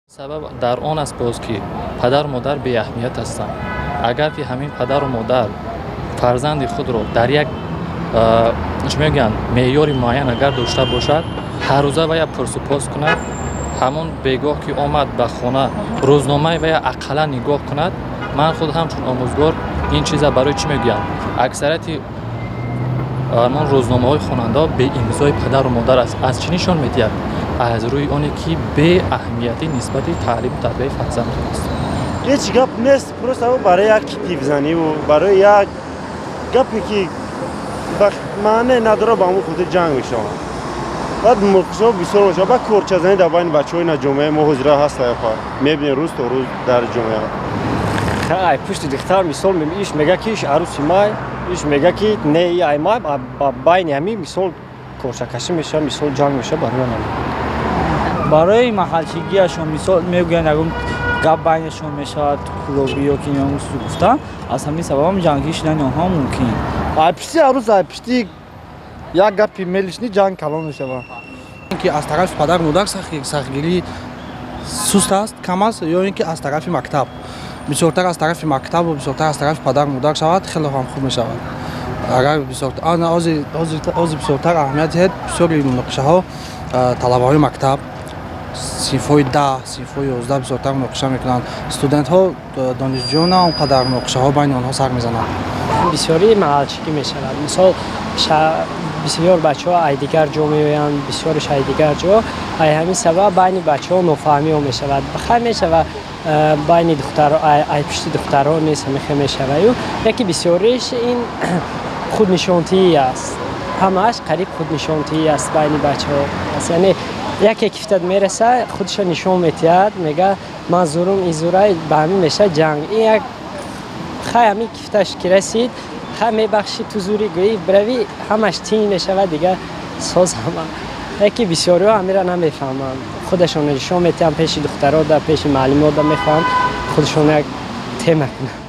سبب در آن است باز که پدر و مادر بی اهمیت هستند. اگر که همین پدر و مادر فرزند خود را در یک چه میگن معیار معین اگر داشته باشد، هر روزه و یا پرس و پاس کند، همون بیگاه که آمد به خانه روزنامه و یا اقلا نگاه کند، من خود همچون آموزگار این چیزا برای چی میگم، اکثریت من روزنامه های خواننده به امضای پدر و مادر است. از چی نشان میدهد؟ از روی آنی که به اهمیتی نسبت تعلیم و تربیت فرزند است. هیچ گپ نیست، پروسه برای یک تیفزنی و برای یک گپی که معنی نداره با همون خود جنگ میشه. بعد مخشا بسیار باشه، بعد کورچزنی در بین بچه های جامعه ما حجره هست میبینی روز تا روز در جامعه. خیلی پشت دختر مثال ایش میگه که ایش عروسی مای، ایش میگه که نه ای مای با بین همین مثال کورچکشی میشه، مثال جنگ میشه برای محلچگیشون مثال میگن اگه گپ بینشون میشه کلوبی یا که یانگوس گفتن از همین سبب هم جنگی شدن آنها ممکن. پشتی عروس پشتی یک گپی میلش نی جنگ کلان میشه. اینکه از طرف پدر مادر سختگیری سست است، کم است، یا اینکه از طرف مکتب بسیارتر از طرف مکتب و بسیارتر از طرف پدر مادر شود خیلی هم خوب میشود. اگر بسیارتر آن از بسیارتر اهمیت هست، بسیاری مناقشه ها طلبه های مکتب صنف‌های 10 صنف‌های 11 بسیارتر مناقشه میکنند. استودنت ها دانشجویان هم قدر مناقشه ها بین آنها سر میزنند. بسیاری محلچگی میشود. مثال بسیار بچه ها ای دیگر جا میویند، بسیارش ای دیگر جا، ای همین سبب بین بچه ها نفهمی ها میشود. بخیر میشود بین دختر ای پشت دختر ها نیست همیشه میشود. یکی بسیاریش این خودنشانتی است، همش قریب خودنشانتی است بین بچه ها. یعنی یکی کفتت میرسه خودش نشون میتید، میگه من زورم این زورای به همین میشه جنگ. این یک خیلی همین کفتش که رسید خیلی میبخشی تو زوری گویی بروی همش تین میشه دیگه ساز همه. یکی بسیاری ها همیره نمیفهمن، خودشون نشون میتید پیش دخترها در پیش معلم ها در میخوان خودشون یک تیم کنن.